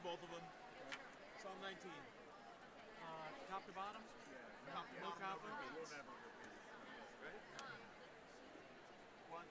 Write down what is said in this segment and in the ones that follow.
both of them. Psalm 19. Top to bottom? Yeah. Top to no counter? We'll never repeat. Ready? 1,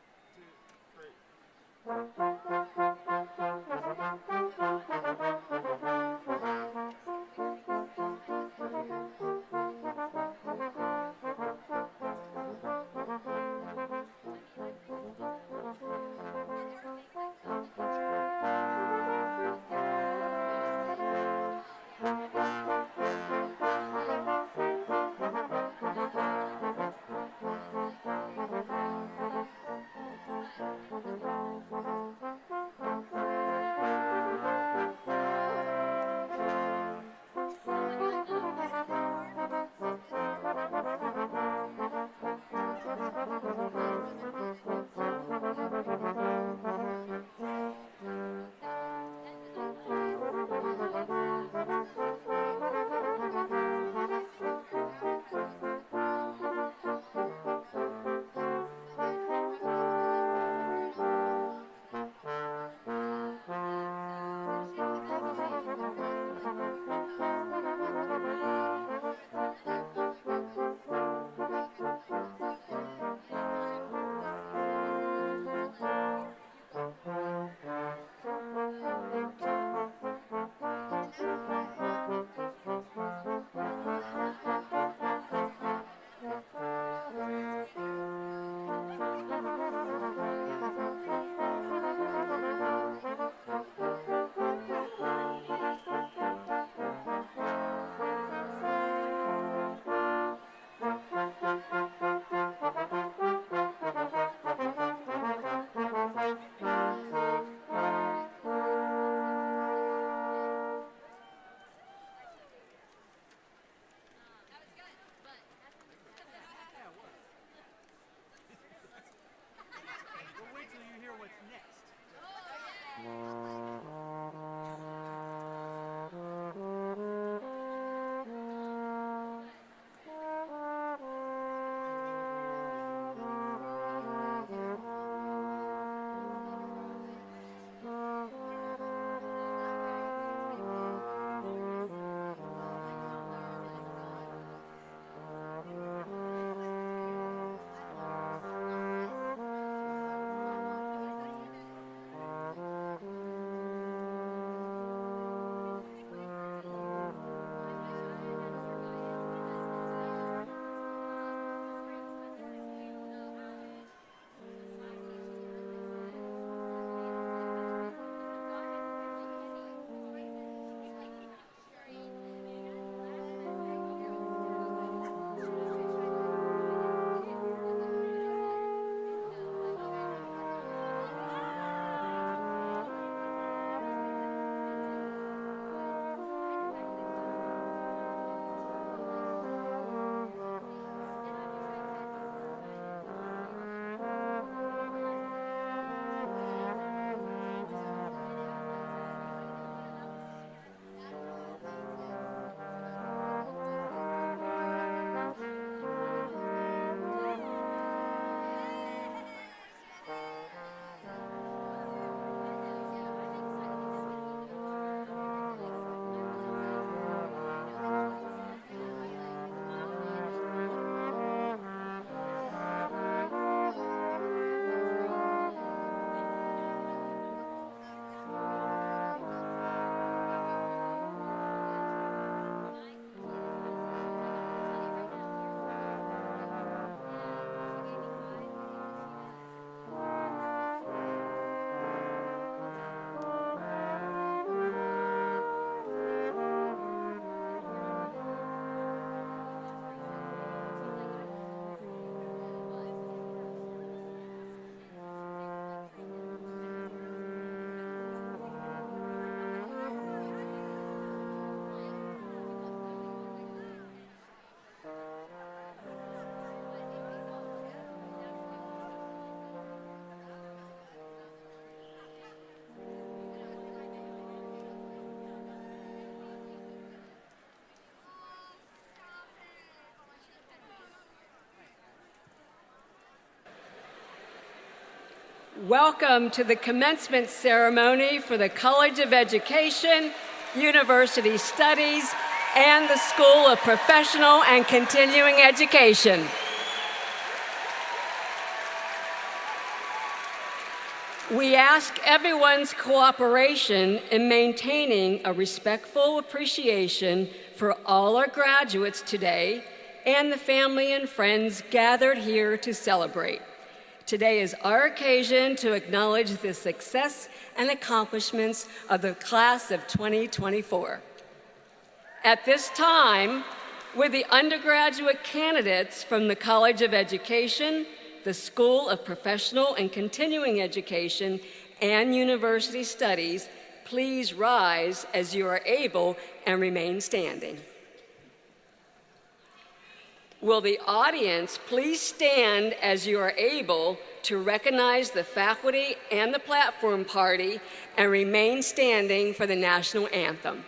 Welcome to the commencement ceremony for the College of Education University Studies, and the School of Professional and Continuing Education. We ask everyone's cooperation in maintaining a respectful appreciation for all our graduates today and the family and friends gathered here to celebrate. Today is our occasion to acknowledge the success and accomplishments of the class of 2024. At this time, with the undergraduate candidates from the College of Education, the School of Professional and Continuing Education, and University Studies, please rise as you are able and remain standing. Will the audience please stand as you are able to recognize the faculty and the platform party and remain standing for the national anthem.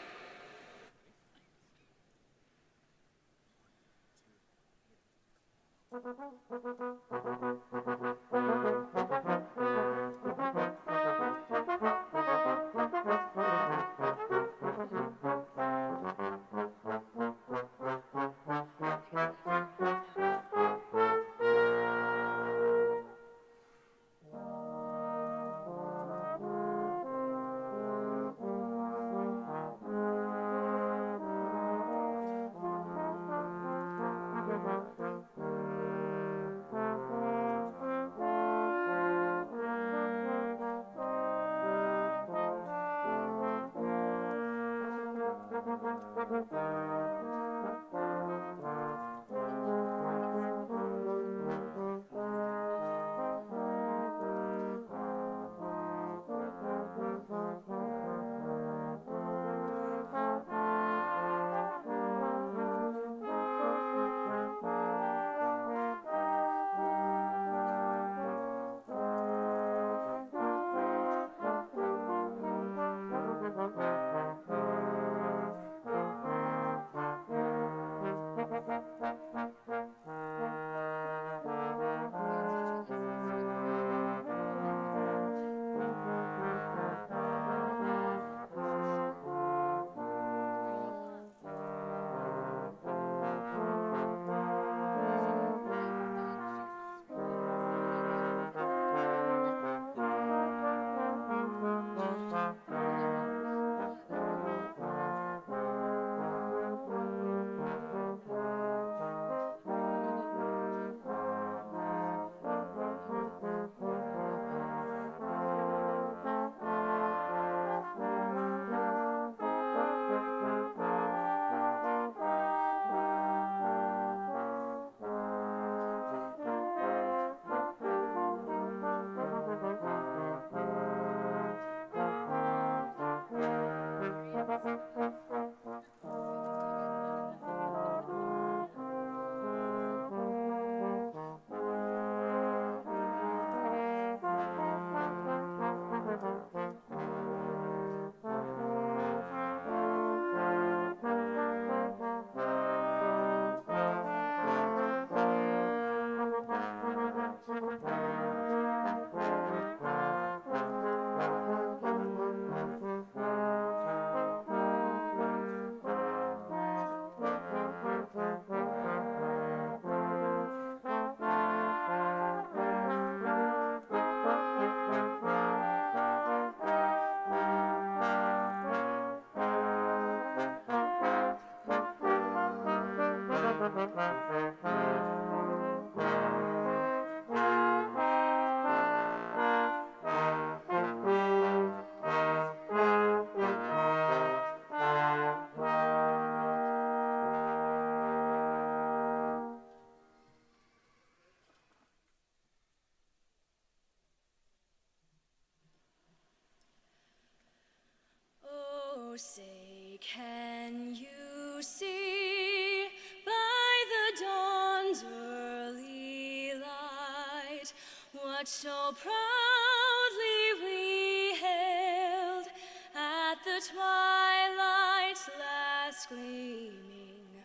Say, can you see by the dawn's early light what so proudly we hailed at the twilight's last gleaming,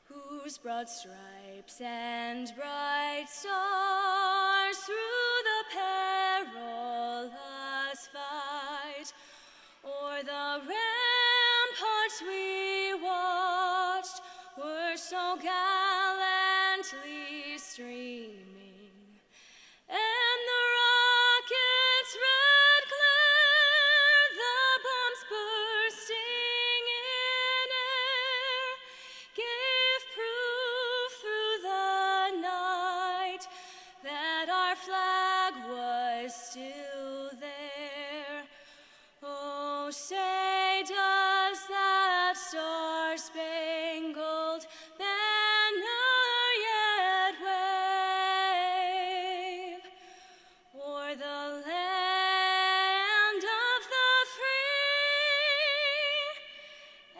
whose broad stripes and bright stars through the perilous fight o'er the ramparts so gallantly streaming, and the rocket's red glare, the bombs bursting in air, gave proof through the night that our flag was still there. Oh, say does that star-spangled banner yet wave o'er the land of the free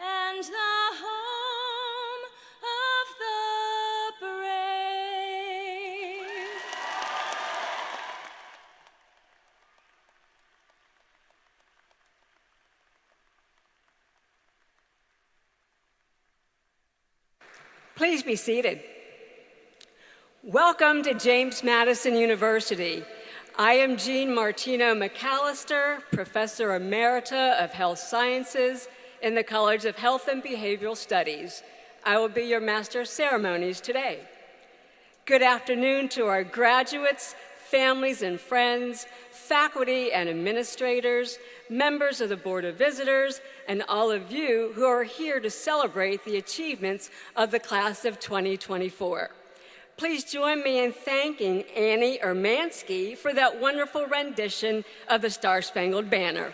and the home of the brave? Please be seated. Welcome to James Madison University. I am Jean Martino McAllister, Professor Emerita of Health Sciences in the College of Health and Behavioral Studies. I will be your Master of Ceremonies today. Good afternoon to our graduates, families and friends, faculty and administrators, members of the Board of Visitors, and all of you who are here to celebrate the achievements of the class of 2024. Please join me in thanking Annie Ermansky for that wonderful rendition of the Star-Spangled Banner.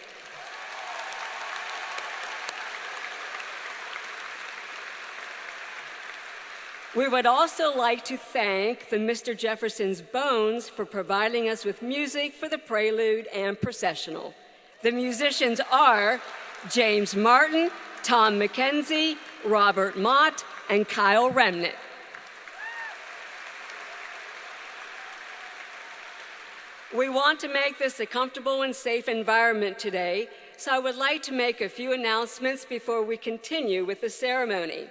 We would also like to thank the Mr. Jefferson's Bones for providing us with music for the prelude and processional. The musicians are James Martin, Tom McKenzie, Robert Mott, and Kyle Remnant. We want to make this a comfortable and safe environment today, so I would like to make a few announcements before we continue with the ceremony.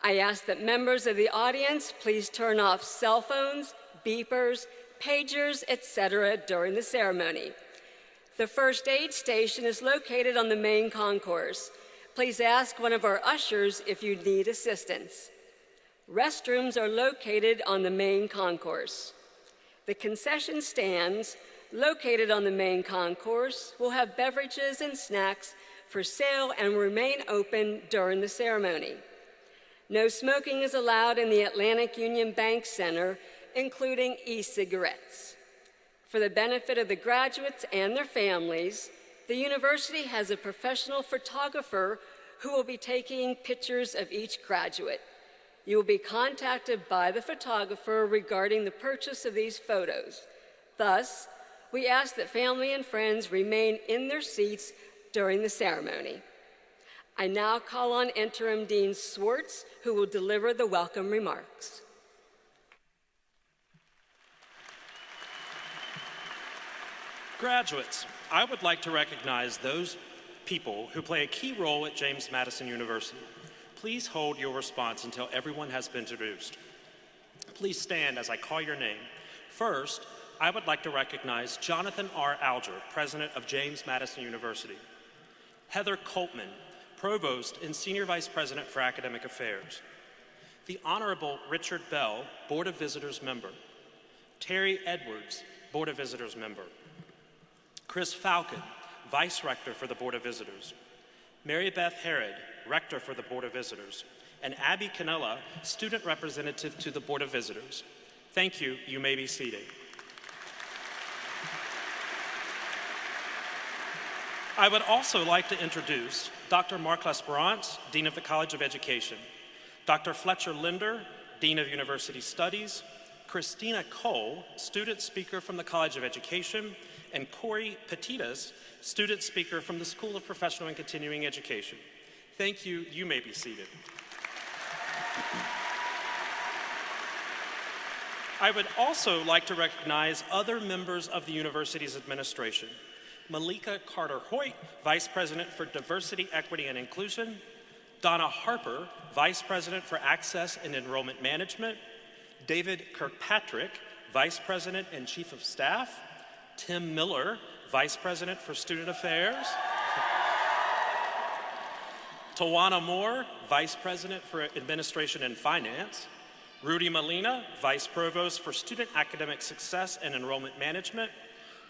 I ask that members of the audience please turn off cell phones, beepers, pagers, etc. during the ceremony. The first aid station is located on the main concourse. Please ask one of our ushers if you need assistance. Restrooms are located on the main concourse. The concession stands, located on the main concourse, will have beverages and snacks for sale and remain open during the ceremony. No smoking is allowed in the Atlantic Union Bank Center, including e-cigarettes. For the benefit of the graduates and their families, the university has a professional photographer who will be taking pictures of each graduate. You will be contacted by the photographer regarding the purchase of these photos. Thus, we ask that family and friends remain in their seats during the ceremony. I now call on Interim Dean Swartz, who will deliver the welcome remarks. Graduates, I would like to recognize those people who play a key role at James Madison University. Please hold your response until everyone has been introduced. Please stand as I call your name. First, I would like to recognize Jonathan R. Alger, President of James Madison University. Heather Coltman, Provost and Senior Vice President for Academic Affairs. The Honorable Richard Bell, Board of Visitors Member. Terry Edwards, Board of Visitors Member. Chris Falcon, Vice Rector for the Board of Visitors. Mary Beth Herod, Rector for the Board of Visitors. And Abby Canella, Student Representative to the Board of Visitors. Thank you. You may be seated. I would also like to introduce Dr. Marc L'Esperance, Dean of the College of Education, Dr. Fletcher Linder, Dean of University Studies, Christina Cole, Student Speaker from the College of Education, and Corey Petitas, Student Speaker from the School of Professional and Continuing Education. Thank you. You may be seated. I would also like to recognize other members of the university's administration. Malika Carter-Hoyt, Vice President for Diversity, Equity, and Inclusion. Donna Harper, Vice President for Access and Enrollment Management. David Kirkpatrick, Vice President and Chief of Staff. Tim Miller, Vice President for Student Affairs. Tawana Moore, Vice President for Administration and Finance. Rudy Molina, Vice Provost for Student Academic Success and Enrollment Management.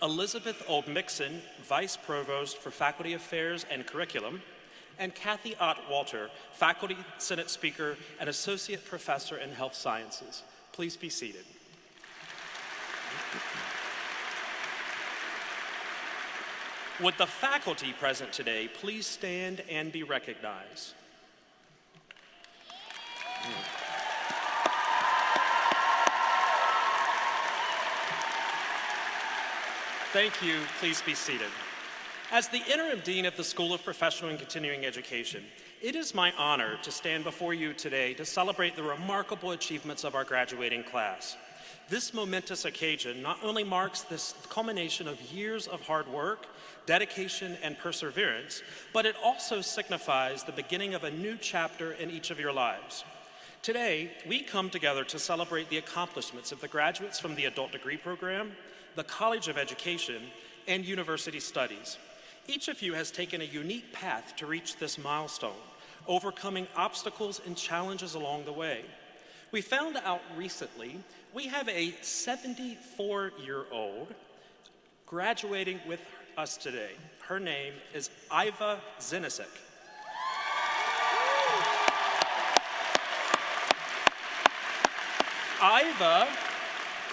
Elizabeth Old-Mixon, Vice Provost for Faculty Affairs and Curriculum. And Kathy Ott-Walter, Faculty Senate Speaker and Associate Professor in Health Sciences. Please be seated. Would the faculty present today please stand and be recognized? Thank you. Please be seated. As the Interim Dean of the School of Professional and Continuing Education, it is my honor to stand before you today to celebrate the remarkable achievements of our graduating class. This momentous occasion not only marks this culmination of years of hard work, dedication, and perseverance, but it also signifies the beginning of a new chapter in each of your lives. Today, we come together to celebrate the accomplishments of the graduates from the Adult Degree Program, the College of Education, and University Studies. Each of you has taken a unique path to reach this milestone, overcoming obstacles and challenges along the way. We found out recently we have a 74-year-old graduating with us today. Her name is Iva Zenisek. Iva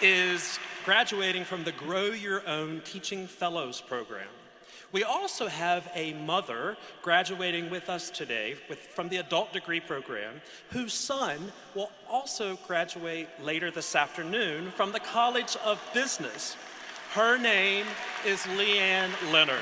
is graduating from the Grow Your Own Teaching Fellows program. We also have a mother graduating with us today from the Adult Degree Program, whose son will also graduate later this afternoon from the College of Business. Her name is Leanne Leonard.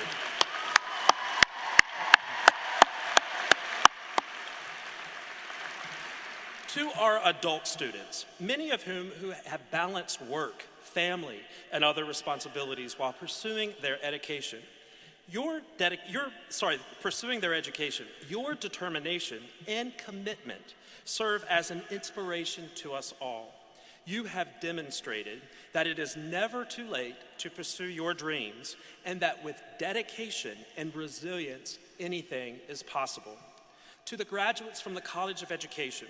To our adult students, many of whom have balanced work, family, and other responsibilities while pursuing their education, your determination and commitment serve as an inspiration to us all. You have demonstrated that it is never too late to pursue your dreams, and that with dedication and resilience, anything is possible. To the graduates from the College of Education,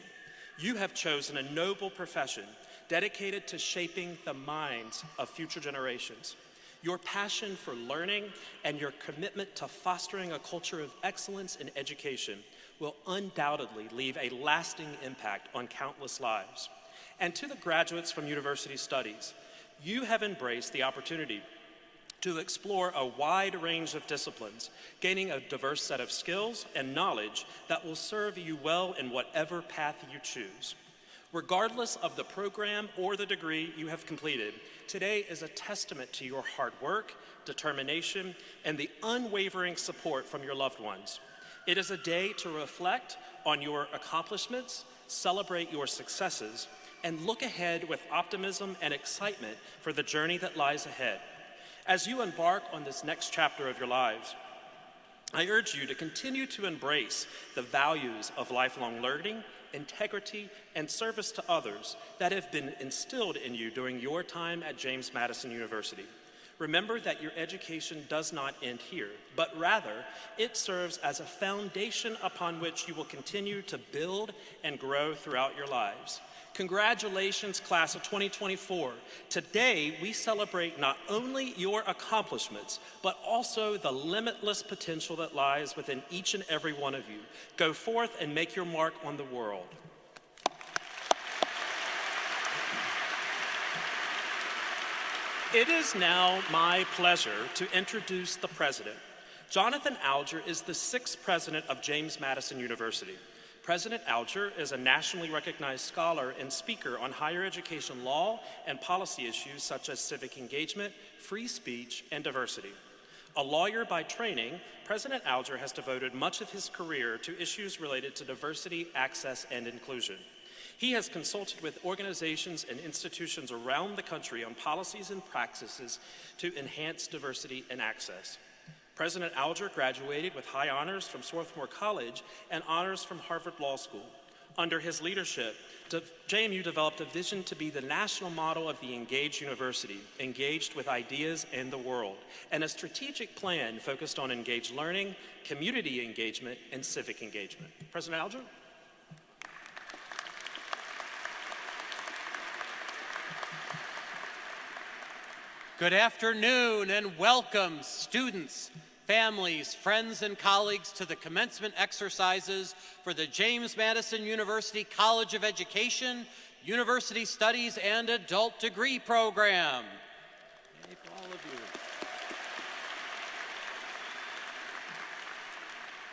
you have chosen a noble profession dedicated to shaping the minds of future generations. Your passion for learning and your commitment to fostering a culture of excellence in education will undoubtedly leave a lasting impact on countless lives. And to the graduates from University Studies, you have embraced the opportunity to explore a wide range of disciplines, gaining a diverse set of skills and knowledge that will serve you well in whatever path you choose. Regardless of the program or the degree you have completed, today is a testament to your hard work, determination, and the unwavering support from your loved ones. It is a day to reflect on your accomplishments, celebrate your successes, and look ahead with optimism and excitement for the journey that lies ahead. As you embark on this next chapter of your lives, I urge you to continue to embrace the values of lifelong learning, integrity, and service to others that have been instilled in you during your time at James Madison University. Remember that your education does not end here, but rather it serves as a foundation upon which you will continue to build and grow throughout your lives. Congratulations, class of 2024. Today, we celebrate not only your accomplishments, but also the limitless potential that lies within each and every one of you. Go forth and make your mark on the world. It is now my pleasure to introduce the president. Jonathan Alger is the 6th president of James Madison University. President Alger is a nationally recognized scholar and speaker on higher education law and policy issues such as civic engagement, free speech, and diversity. A lawyer by training, President Alger has devoted much of his career to issues related to diversity, access, and inclusion. He has consulted with organizations and institutions around the country on policies and practices to enhance diversity and access. President Alger graduated with high honors from Swarthmore College and honors from Harvard Law School. Under his leadership, JMU developed a vision to be the national model of the engaged university, engaged with ideas and the world, and a strategic plan focused on engaged learning, community engagement, and civic engagement. President Alger? Good afternoon and welcome, students, families, friends, and colleagues to the commencement exercises for the James Madison University College of Education, University Studies, and Adult Degree Program. Yay for all of you.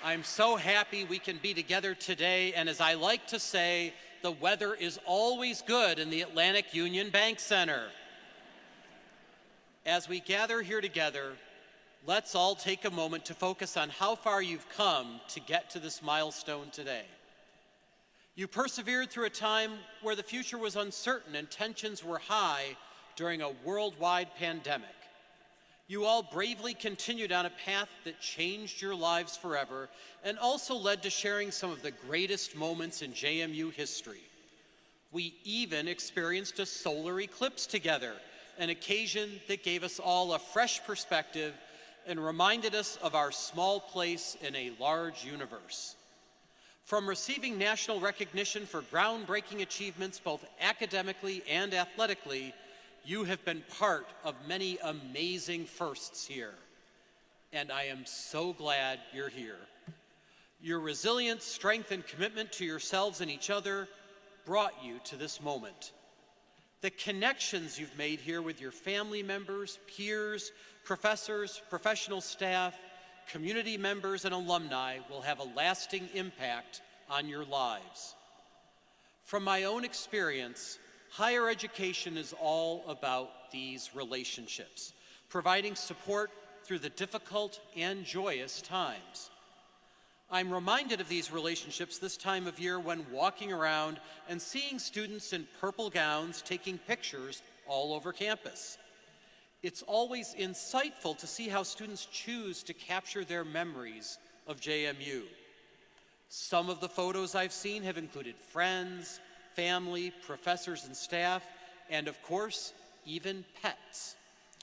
I'm so happy we can be together today, and as I like to say, the weather is always good in the Atlantic Union Bank Center. As we gather here together, let's all take a moment to focus on how far you've come to get to this milestone today. You persevered through a time where the future was uncertain and tensions were high during a worldwide pandemic. You all bravely continued on a path that changed your lives forever and also led to sharing some of the greatest moments in JMU history. We even experienced a solar eclipse together, an occasion that gave us all a fresh perspective and reminded us of our small place in a large universe. From receiving national recognition for groundbreaking achievements both academically and athletically, you have been part of many amazing firsts here. And I am so glad you're here. Your resilience, strength, and commitment to yourselves and each other brought you to this moment. The connections you've made here with your family members, peers, professors, professional staff, community members, and alumni will have a lasting impact on your lives. From my own experience, higher education is all about these relationships, providing support through the difficult and joyous times. I'm reminded of these relationships this time of year when walking around and seeing students in purple gowns taking pictures all over campus. It's always insightful to see how students choose to capture their memories of JMU. Some of the photos I've seen have included friends, family, professors and staff, and of course, even pets.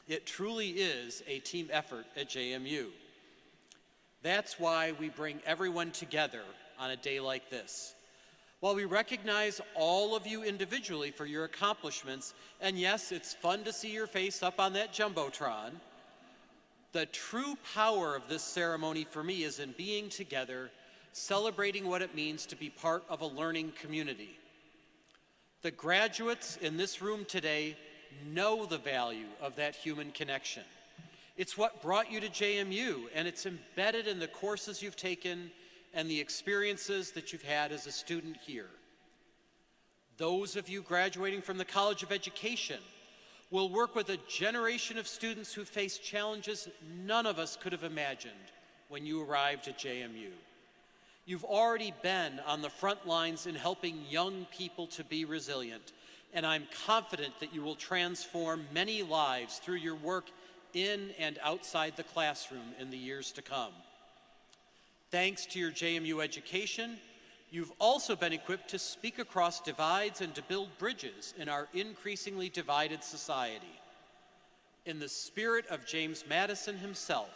It truly is a team effort at JMU. That's why we bring everyone together on a day like this. While we recognize all of you individually for your accomplishments, and yes, it's fun to see your face up on that Jumbotron, the true power of this ceremony for me is in being together, celebrating what it means to be part of a learning community. The graduates in this room today know the value of that human connection. It's what brought you to JMU, and it's embedded in the courses you've taken and the experiences that you've had as a student here. Those of you graduating from the College of Education will work with a generation of students who face challenges none of us could have imagined when you arrived at JMU. You've already been on the front lines in helping young people to be resilient, and I'm confident that you will transform many lives through your work in and outside the classroom in the years to come. Thanks to your JMU education, you've also been equipped to speak across divides and to build bridges in our increasingly divided society. In the spirit of James Madison himself,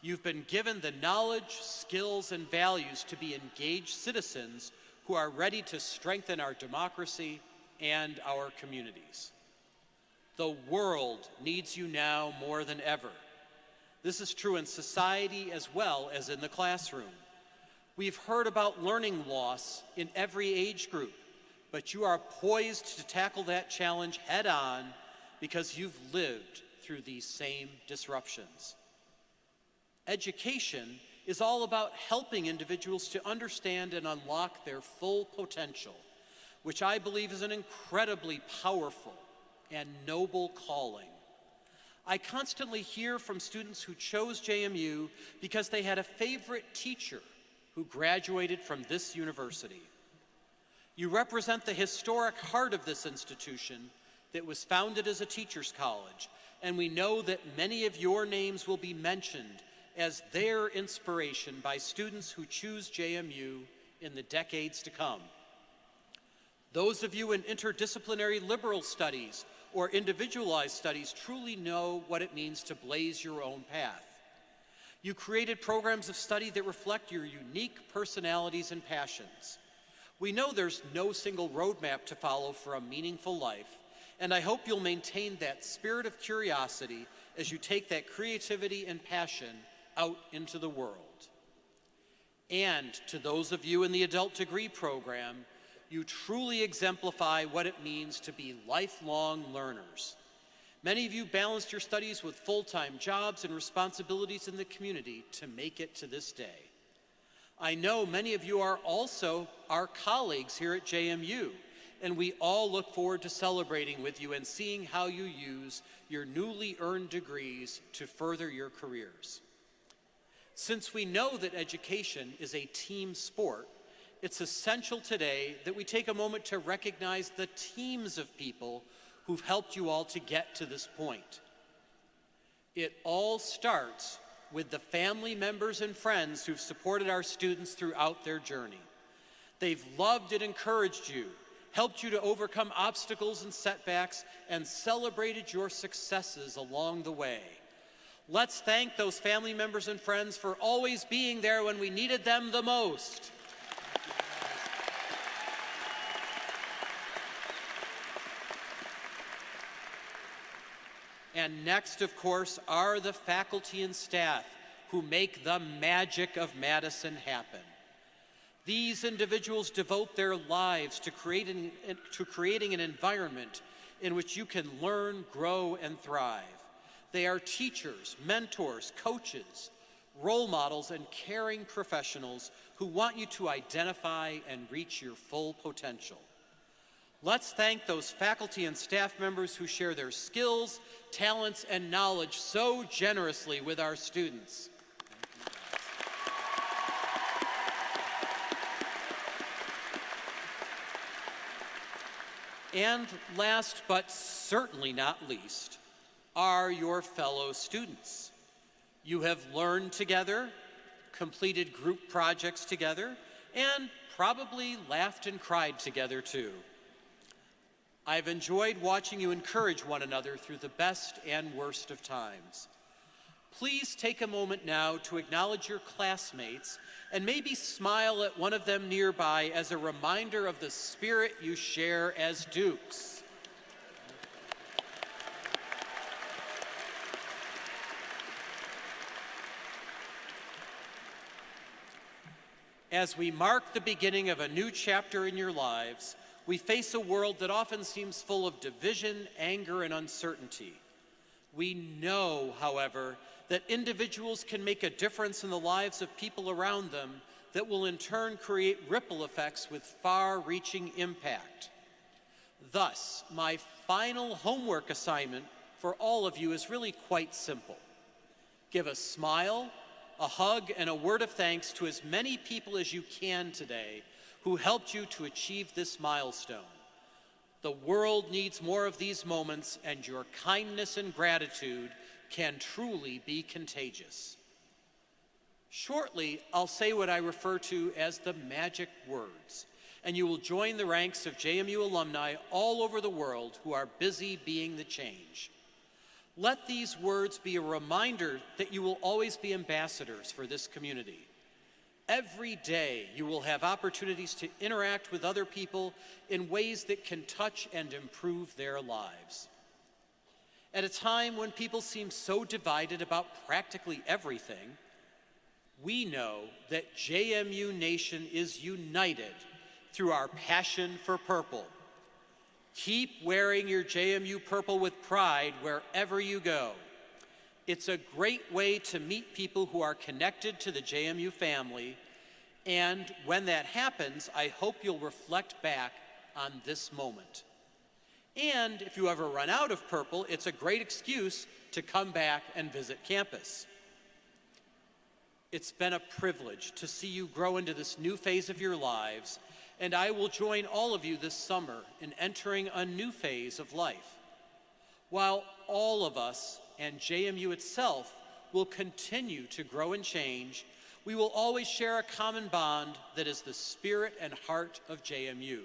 you've been given the knowledge, skills, and values to be engaged citizens who are ready to strengthen our democracy and our communities. The world needs you now more than ever. This is true in society as well as in the classroom. We've heard about learning loss in every age group, but you are poised to tackle that challenge head on because you've lived through these same disruptions. Education is all about helping individuals to understand and unlock their full potential, which I believe is an incredibly powerful and noble calling. I constantly hear from students who chose JMU because they had a favorite teacher who graduated from this university. You represent the historic heart of this institution that was founded as a teacher's college, and we know that many of your names will be mentioned as their inspiration by students who choose JMU in the decades to come. Those of you in interdisciplinary liberal studies or individualized studies truly know what it means to blaze your own path. You created programs of study that reflect your unique personalities and passions. We know there's no single roadmap to follow for a meaningful life, and I hope you'll maintain that spirit of curiosity as you take that creativity and passion out into the world. And to those of you in the adult degree program, you truly exemplify what it means to be lifelong learners. Many of you balanced your studies with full-time jobs and responsibilities in the community to make it to this day. I know many of you are also our colleagues here at JMU, and we all look forward to celebrating with you and seeing how you use your newly earned degrees to further your careers. Since we know that education is a team sport, it's essential today that we take a moment to recognize the teams of people who've helped you all to get to this point. It all starts with the family members and friends who've supported our students throughout their journey. They've loved and encouraged you, helped you to overcome obstacles and setbacks, and celebrated your successes along the way. Let's thank those family members and friends for always being there when we needed them the most. And next, of course, are the faculty and staff who make the magic of Madison happen. These individuals devote their lives to creating an environment in which you can learn, grow, and thrive. They are teachers, mentors, coaches, role models, and caring professionals who want you to identify and reach your full potential. Let's thank those faculty and staff members who share their skills, talents, and knowledge so generously with our students. And last but certainly not least are your fellow students. You have learned together, completed group projects together, and probably laughed and cried together too. I've enjoyed watching you encourage one another through the best and worst of times. Please take a moment now to acknowledge your classmates and maybe smile at one of them nearby as a reminder of the spirit you share as Dukes. As we mark the beginning of a new chapter in your lives, we face a world that often seems full of division, anger, and uncertainty. We know, however, that individuals can make a difference in the lives of people around them that will in turn create ripple effects with far-reaching impact. Thus, my final homework assignment for all of you is really quite simple. Give a smile, a hug, and a word of thanks to as many people as you can today who helped you to achieve this milestone. The world needs more of these moments, and your kindness and gratitude can truly be contagious. Shortly, I'll say what I refer to as the magic words, and you will join the ranks of JMU alumni all over the world who are busy being the change. Let these words be a reminder that you will always be ambassadors for this community. Every day, you will have opportunities to interact with other people in ways that can touch and improve their lives. At a time when people seem so divided about practically everything, we know that JMU Nation is united through our passion for purple. Keep wearing your JMU purple with pride wherever you go. It's a great way to meet people who are connected to the JMU family, and when that happens, I hope you'll reflect back on this moment. And if you ever run out of purple, it's a great excuse to come back and visit campus. It's been a privilege to see you grow into this new phase of your lives, and I will join all of you this summer in entering a new phase of life. While all of us and JMU itself will continue to grow and change, we will always share a common bond that is the spirit and heart of JMU.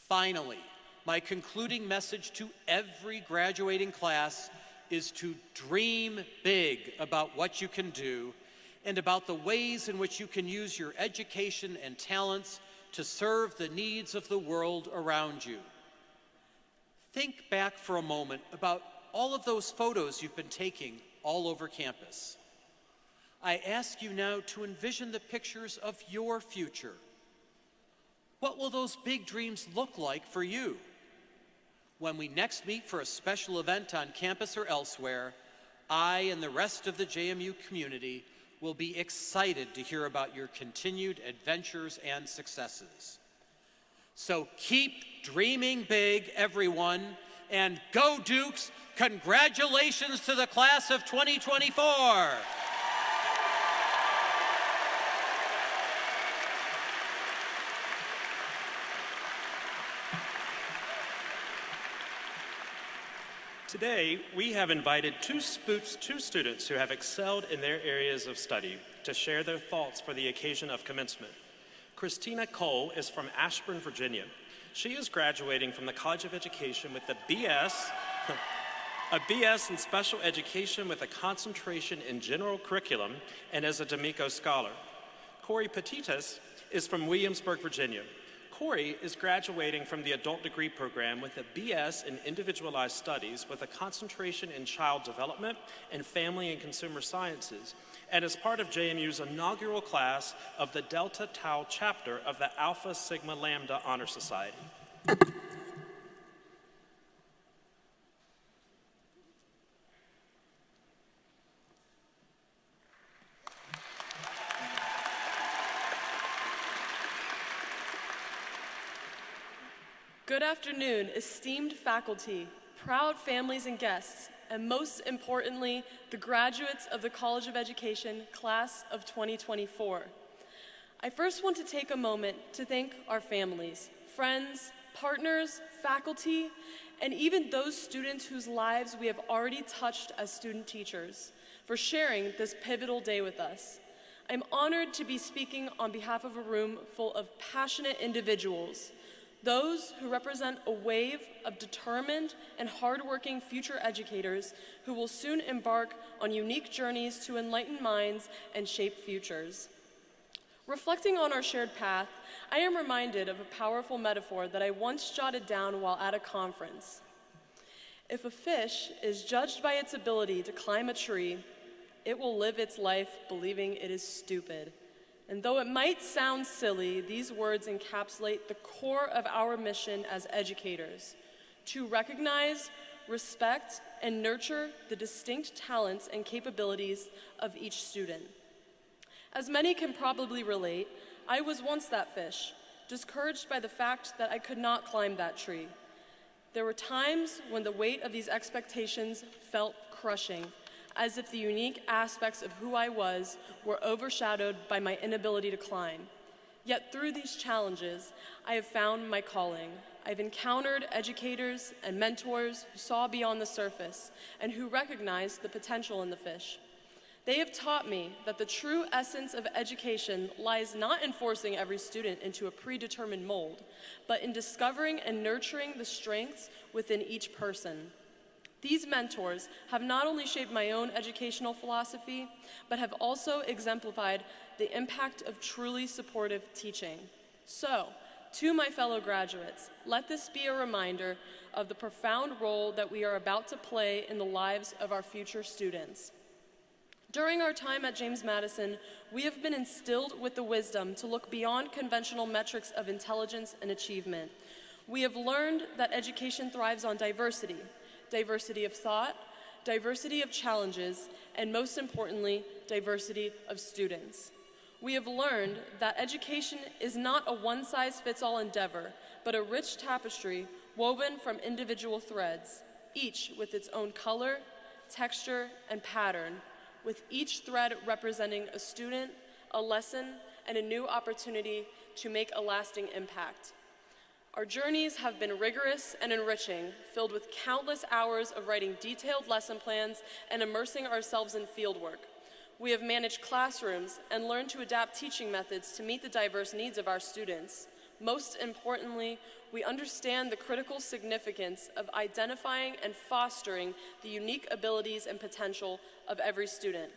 Finally, my concluding message to every graduating class is to dream big about what you can do and about the ways in which you can use your education and talents to serve the needs of the world around you. Think back for a moment about all of those photos you've been taking all over campus. I ask you now to envision the pictures of your future. What will those big dreams look like for you? When we next meet for a special event on campus or elsewhere, I and the rest of the JMU community will be excited to hear about your continued adventures and successes. So keep dreaming big, everyone, and go Dukes! Congratulations to the class of 2024! Today, we have invited two students who have excelled in their areas of study to share their thoughts for the occasion of commencement. Christina Cole is from Ashburn, Virginia. She is graduating from the College of Education with a BS in Special Education with a concentration in General Curriculum and as a D'Amico Scholar. Corey Petitas is from Williamsburg, Virginia. Corey is graduating from the Adult Degree Program with a BS in Individualized Studies with a concentration in Child Development and Family and Consumer Sciences, and is part of JMU's inaugural class of the Delta Tau chapter of the Alpha Sigma Lambda Honor Society. Good afternoon, esteemed faculty, proud families and guests, and most importantly, the graduates of the College of Education class of 2024. I first want to take a moment to thank our families, friends, partners, faculty, and even those students whose lives we have already touched as student teachers for sharing this pivotal day with us. I'm honored to be speaking on behalf of a room full of passionate individuals, those who represent a wave of determined and hardworking future educators who will soon embark on unique journeys to enlighten minds and shape futures. Reflecting on our shared path, I am reminded of a powerful metaphor that I once jotted down while at a conference. If a fish is judged by its ability to climb a tree, it will live its life believing it is stupid. And though it might sound silly, these words encapsulate the core of our mission as educators: to recognize, respect, and nurture the distinct talents and capabilities of each student. As many can probably relate, I was once that fish, discouraged by the fact that I could not climb that tree. There were times when the weight of these expectations felt crushing, as if the unique aspects of who I was were overshadowed by my inability to climb. Yet through these challenges, I have found my calling. I've encountered educators and mentors who saw beyond the surface and who recognized the potential in the fish. They have taught me that the true essence of education lies not in forcing every student into a predetermined mold, but in discovering and nurturing the strengths within each person. These mentors have not only shaped my own educational philosophy, but have also exemplified the impact of truly supportive teaching. So, to my fellow graduates, let this be a reminder of the profound role that we are about to play in the lives of our future students. During our time at James Madison, we have been instilled with the wisdom to look beyond conventional metrics of intelligence and achievement. We have learned that education thrives on diversity of thought, diversity of challenges, and most importantly, diversity of students. We have learned that education is not a one-size-fits-all endeavor, but a rich tapestry woven from individual threads, each with its own color, texture, and pattern, with each thread representing a student, a lesson, and a new opportunity to make a lasting impact. Our journeys have been rigorous and enriching, filled with countless hours of writing detailed lesson plans and immersing ourselves in fieldwork. We have managed classrooms and learned to adapt teaching methods to meet the diverse needs of our students. Most importantly, we understand the critical significance of identifying and fostering the unique abilities and potential of every student.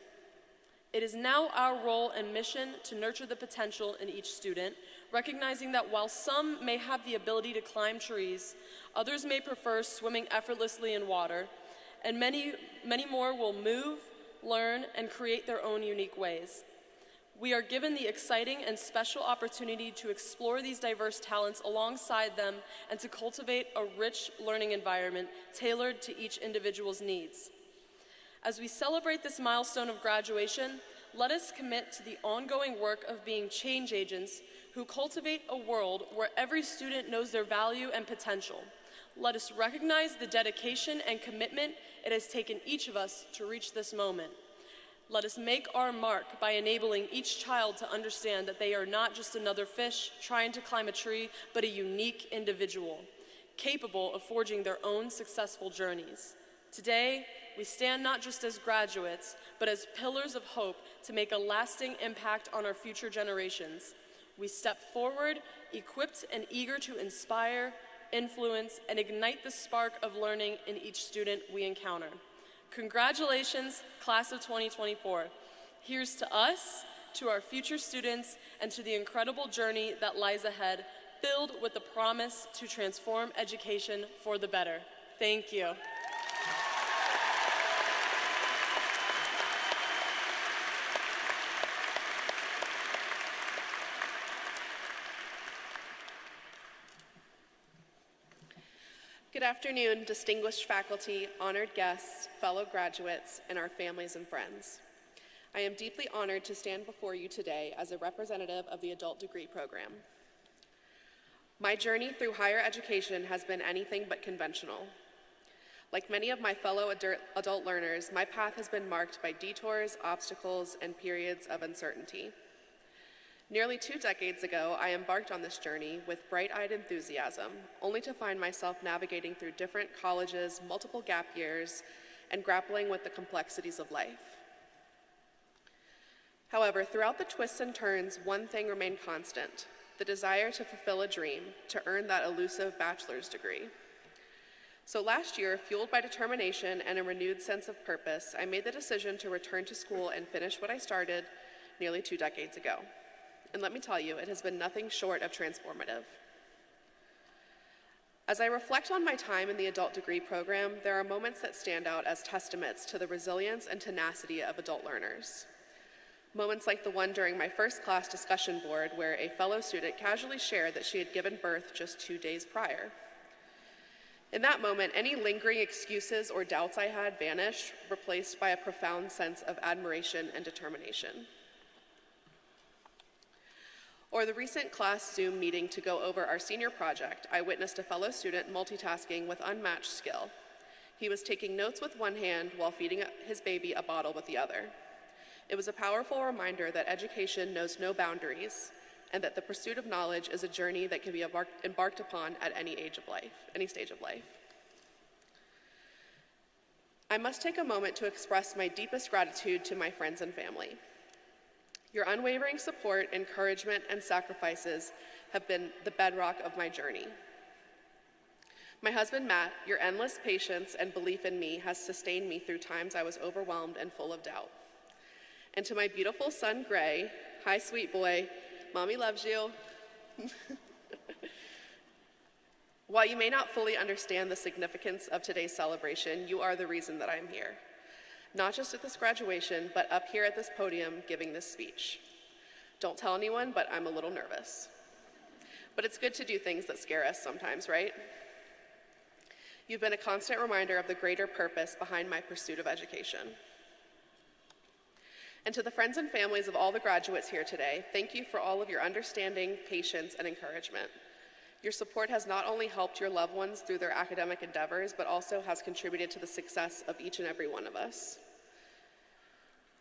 It is now our role and mission to nurture the potential in each student, recognizing that while some may have the ability to climb trees, others may prefer swimming effortlessly in water, and many more will move, learn, and create their own unique ways. We are given the exciting and special opportunity to explore these diverse talents alongside them and to cultivate a rich learning environment tailored to each individual's needs. As we celebrate this milestone of graduation, let us commit to the ongoing work of being change agents who cultivate a world where every student knows their value and potential. Let us recognize the dedication and commitment it has taken each of us to reach this moment. Let us make our mark by enabling each child to understand that they are not just another fish trying to climb a tree, but a unique individual, capable of forging their own successful journeys. Today, we stand not just as graduates, but as pillars of hope to make a lasting impact on our future generations. We step forward, equipped and eager to inspire, influence, and ignite the spark of learning in each student we encounter. Congratulations, class of 2024. Here's to us, to our future students, and to the incredible journey that lies ahead, filled with the promise to transform education for the better. Thank you. Good afternoon, distinguished faculty, honored guests, fellow graduates, and our families and friends. I am deeply honored to stand before you today as a representative of the adult degree program. My journey through higher education has been anything but conventional. Like many of my fellow adult learners, my path has been marked by detours, obstacles, and periods of uncertainty. Nearly 2 decades ago, I embarked on this journey with bright-eyed enthusiasm, only to find myself navigating through different colleges, multiple gap years, and grappling with the complexities of life. However, throughout the twists and turns, one thing remained constant: the desire to fulfill a dream, to earn that elusive bachelor's degree. So last year, fueled by determination and a renewed sense of purpose, I made the decision to return to school and finish what I started nearly 2 decades ago. And let me tell you, it has been nothing short of transformative. As I reflect on my time in the adult degree program, there are moments that stand out as testaments to the resilience and tenacity of adult learners. Moments like the one during my first class discussion board, where a fellow student casually shared that she had given birth just 2 days prior. In that moment, any lingering excuses or doubts I had vanished, replaced by a profound sense of admiration and determination. Or the recent class Zoom meeting to go over our senior project, I witnessed a fellow student multitasking with unmatched skill. He was taking notes with one hand while feeding his baby a bottle with the other. It was a powerful reminder that education knows no boundaries, and that the pursuit of knowledge is a journey that can be embarked upon at any stage of life. I must take a moment to express my deepest gratitude to my friends and family. Your unwavering support, encouragement, and sacrifices have been the bedrock of my journey. My husband, Matt, your endless patience and belief in me has sustained me through times I was overwhelmed and full of doubt. And to my beautiful son, Gray, hi, sweet boy, Mommy loves you. While you may not fully understand the significance of today's celebration, you are the reason that I'm here. Not just at this graduation, but up here at this podium giving this speech. Don't tell anyone, but I'm a little nervous. But it's good to do things that scare us sometimes, right? You've been a constant reminder of the greater purpose behind my pursuit of education. And to the friends and families of all the graduates here today, thank you for all of your understanding, patience, and encouragement. Your support has not only helped your loved ones through their academic endeavors, but also has contributed to the success of each and every one of us.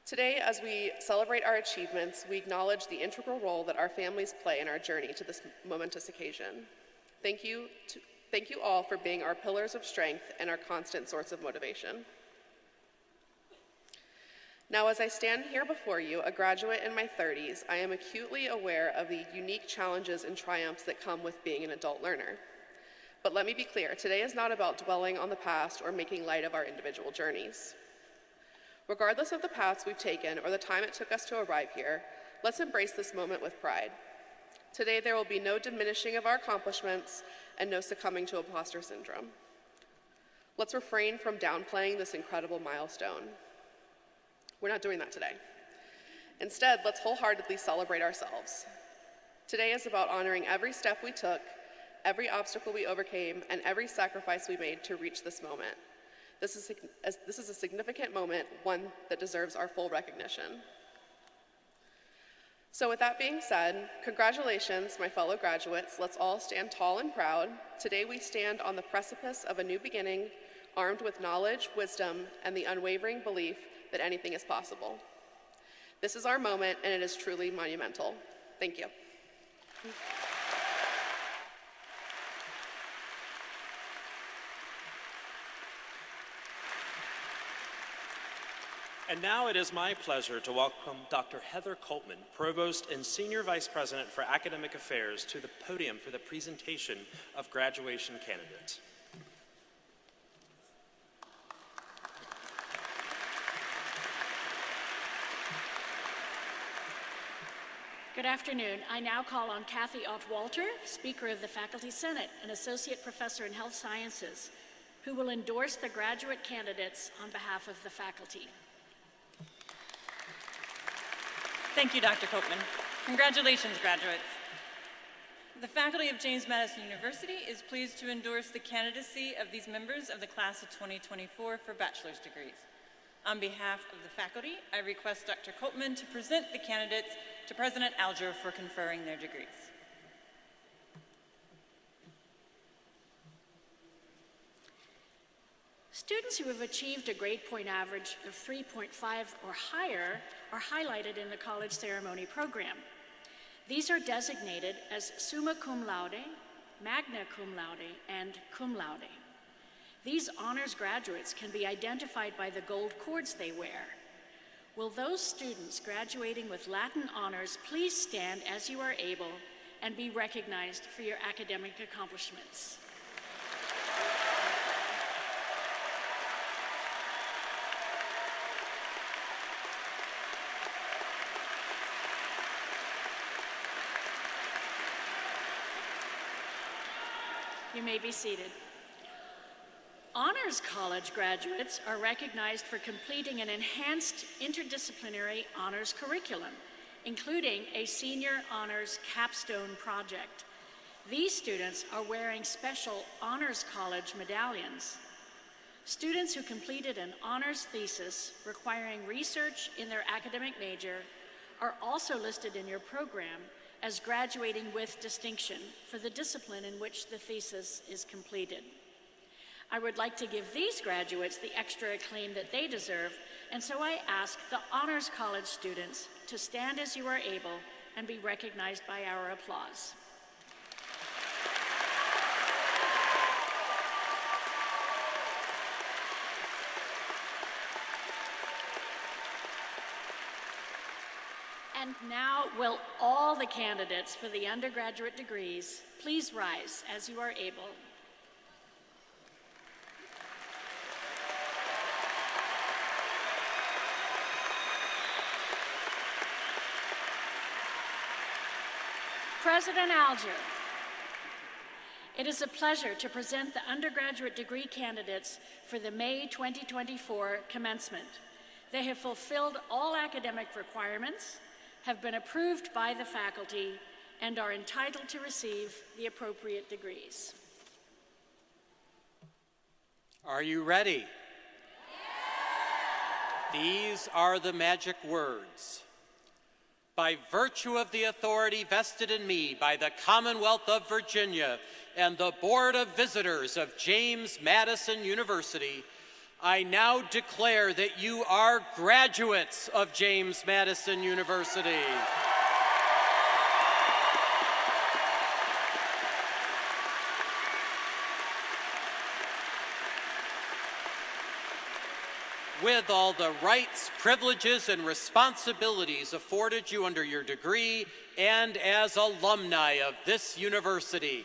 Today, as we celebrate our achievements, we acknowledge the integral role that our families play in our journey to this momentous occasion. Thank you all for being our pillars of strength and our constant source of motivation. Now, as I stand here before you, a graduate in my 30s, I am acutely aware of the unique challenges and triumphs that come with being an adult learner. But let me be clear, today is not about dwelling on the past or making light of our individual journeys. Regardless of the paths we've taken or the time it took us to arrive here, let's embrace this moment with pride. Today, there will be no diminishing of our accomplishments and no succumbing to imposter syndrome. Let's refrain from downplaying this incredible milestone. We're not doing that today. Instead, let's wholeheartedly celebrate ourselves. Today is about honoring every step we took, every obstacle we overcame, and every sacrifice we made to reach this moment. This is a significant moment, one that deserves our full recognition. So with that being said, congratulations, my fellow graduates. Let's all stand tall and proud. Today we stand on the precipice of a new beginning, armed with knowledge, wisdom, and the unwavering belief that anything is possible. This is our moment, and it is truly monumental. Thank you. And now it is my pleasure to welcome Dr. Heather Coltman, Provost and Senior Vice President for Academic Affairs, to the podium for the presentation of graduation candidates. Good afternoon. I now call on Kathy Ott-Walter, Speaker of the Faculty Senate and Associate Professor in Health Sciences, who will endorse the graduate candidates on behalf of the faculty. Thank you, Dr. Coltman. Congratulations, graduates. The faculty of James Madison University is pleased to endorse the candidacy of these members of the class of 2024 for bachelor's degrees. On behalf of the faculty, I request Dr. Coltman to present the candidates to President Alger for conferring their degrees. Students who have achieved a grade point average of 3.5 or higher are highlighted in the college ceremony program. These are designated as summa cum laude, magna cum laude, and cum laude. These honors graduates can be identified by the gold cords they wear. Will those students graduating with Latin honors please stand as you are able and be recognized for your academic accomplishments? You may be seated. Honors College graduates are recognized for completing an enhanced interdisciplinary honors curriculum, including a senior honors capstone project. These students are wearing special Honors College medallions. Students who completed an honors thesis requiring research in their academic major are also listed in your program as graduating with distinction for the discipline in which the thesis is completed. I would like to give these graduates the extra acclaim that they deserve, and so I ask the Honors College students to stand as you are able and be recognized by our applause. And now, will all the candidates for the undergraduate degrees please rise as you are able. President Alger, it is a pleasure to present the undergraduate degree candidates for the May 2024 commencement. They have fulfilled all academic requirements, have been approved by the faculty, and are entitled to receive the appropriate degrees. Are you ready? These are the magic words. By virtue of the authority vested in me by the Commonwealth of Virginia and the Board of Visitors of James Madison University, I now declare that you are graduates of James Madison University. With all the rights, privileges, and responsibilities afforded you under your degree and as alumni of this university.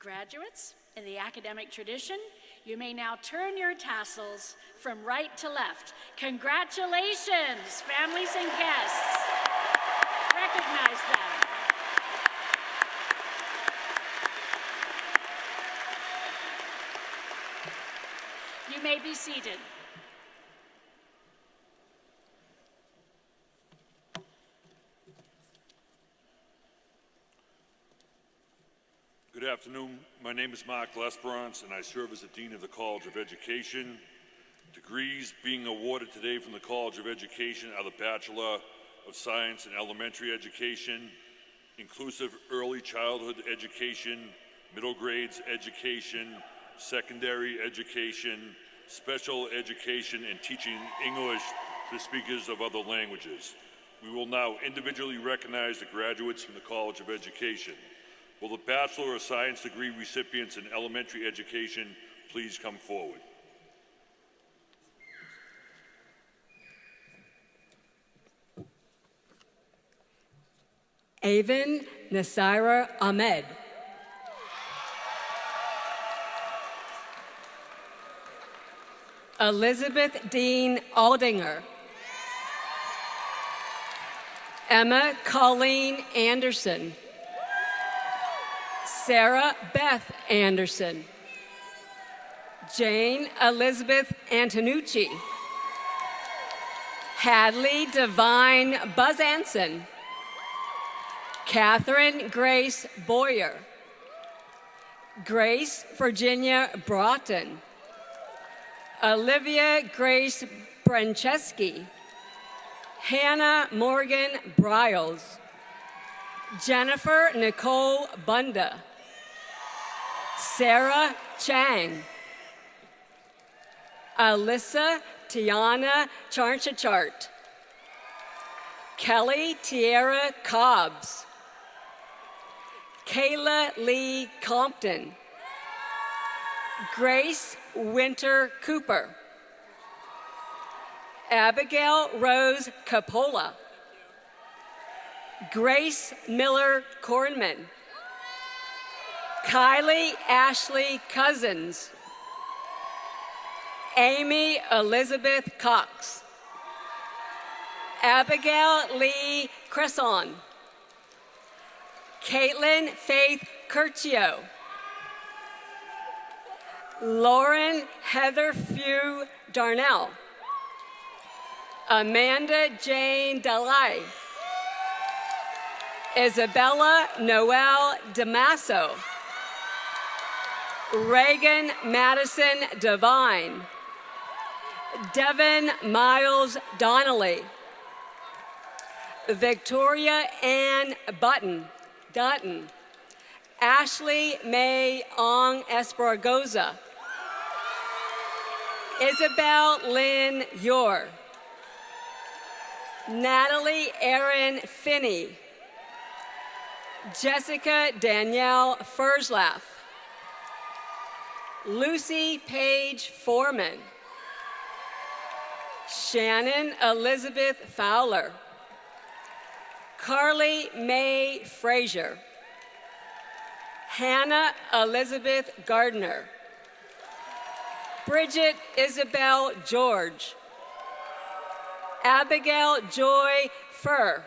Graduates, in the academic tradition, you may now turn your tassels from right to left. Congratulations, families and guests. Recognize them. You may be seated. Good afternoon. My name is Mark Lesperance, and I serve as the Dean of the College of Education. Degrees being awarded today from the College of Education are the Bachelor of Science in Elementary Education, Inclusive Early Childhood Education, Middle Grades Education, Secondary Education, Special Education, and Teaching English to speakers of other languages. We will now individually recognize the graduates from the College of Education. Will the Bachelor of Science degree recipients in elementary education please come forward? Avon Nasira Ahmed. Elizabeth Dean Aldinger. Emma Colleen Anderson. Sarah Beth Anderson. Jane Elizabeth Antonucci. Hadley Divine Buzzanson. Catherine Grace Boyer. Grace Virginia Broughton. Olivia Grace Brancheski. Hannah Morgan Briles. Jennifer Nicole Bunda. Sarah Chang. Alyssa Tiana Charnchachart. Kelly Tierra Cobbs. Kayla Lee Compton. Grace Winter Cooper. Abigail Rose Capola. Grace Miller Kornman. Kylie Ashley Cousins. Amy Elizabeth Cox. Abigail Lee Cresson. Caitlin Faith Curcio. Lauren Heather Few Darnell. Amanda Jane Delay. Isabella Noel Damaso. Reagan Madison Devine. Devin Miles Donnelly. Victoria Ann Dutton. Ashley May Ong Esparragoza. Isabel Lynn Yor. Natalie Erin Finney. Jessica Danielle Furzlaff. Lucy Paige Foreman. Shannon Elizabeth Fowler. Carly Mae Frazier. Hannah Elizabeth Gardner. Bridget Isabel George. Abigail Joy Furr.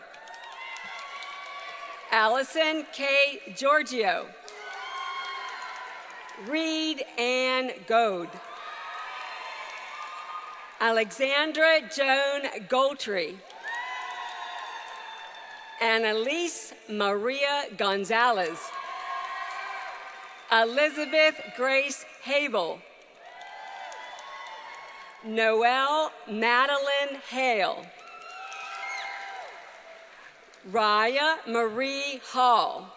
Allison K. Giorgio. Reed Ann Goad. Alexandra Joan Goldtree. Annalise Maria Gonzalez. Elizabeth Grace Habel. Noelle Madeline Hale. Raya Marie Hall.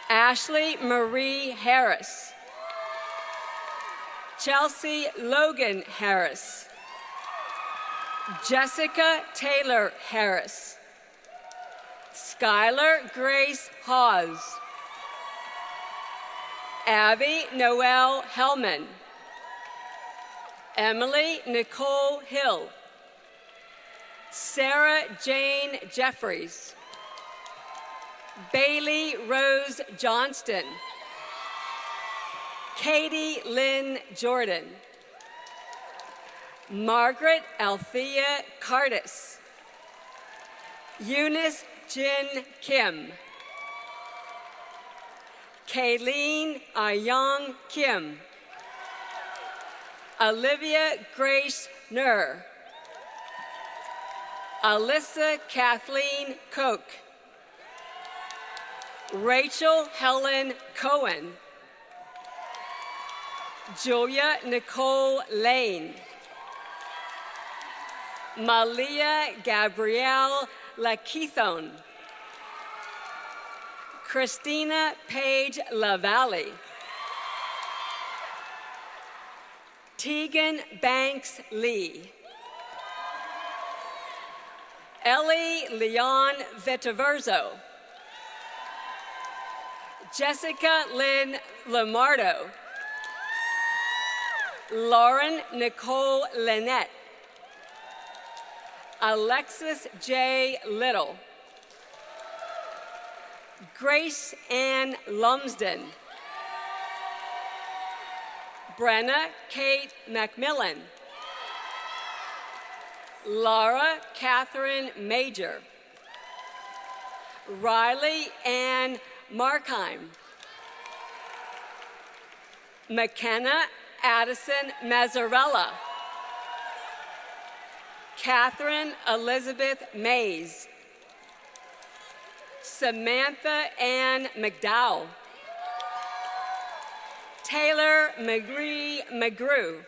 Ashley Marie Harris. Chelsea Logan Harris. Jessica Taylor Harris. Skylar Grace Hawes. Abby Noelle Hellman. Emily Nicole Hill. Sarah Jane Jeffries. Bailey Rose Johnston. Katie Lynn Jordan. Margaret Althea Cardis. Eunice Jin Kim. Kayleen Ayong Kim. Olivia Grace Nur. Alyssa Kathleen Koch. Rachel Helen Cohen. Julia Nicole Lane. Malia Gabrielle Lakeithon. Christina Page LaValle. Tegan Banks Lee. Ellie Leon Vitaverzo. Jessica Lynn Lamardo. Lauren Nicole Lynette. Alexis J. Little. Grace Ann Lumsden. Brenna Kate Macmillan. Laura Catherine Major. Riley Ann Markheim. McKenna Addison Mazzarella. Catherine Elizabeth Mays. Samantha Ann McDowell. Taylor Marie McGrew.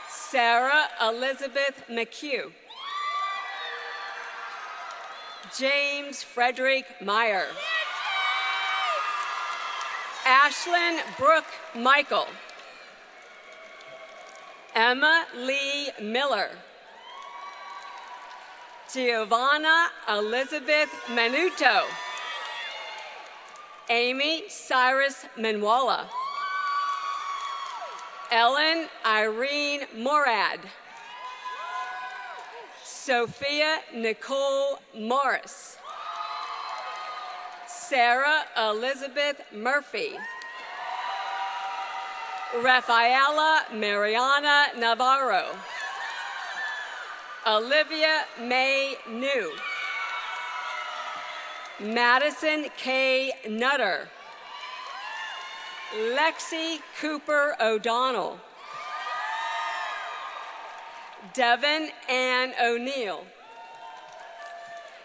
Sarah Elizabeth McHugh. James Frederick Meyer. Ashlyn Brooke Michael. Emma Lee Miller. Giovanna Elizabeth Menuto. Amy Cyrus Manwala. Ellen Irene Morad. Sophia Nicole Morris. Sarah Elizabeth Murphy. Rafaela Mariana Navarro. Olivia May New. Madison K. Nutter. Lexi Cooper O'Donnell. Devin Ann O'Neill.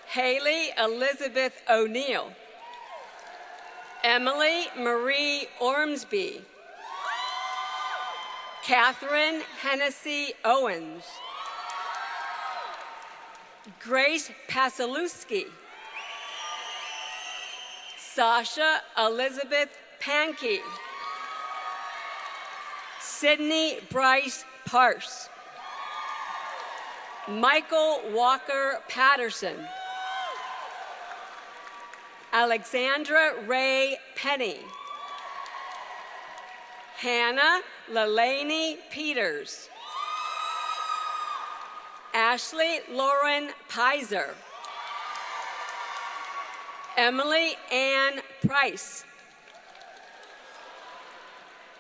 Haley Elizabeth O'Neill. Emily Marie Ormsby. Catherine Hennessy Owens. Grace Pasolewski. Sasha Elizabeth Pankey. Sydney Bryce Parse. Michael Walker Patterson. Alexandra Ray Penny. Hannah Lelaney Peters. Ashley Lauren Pizer. Emily Ann Price.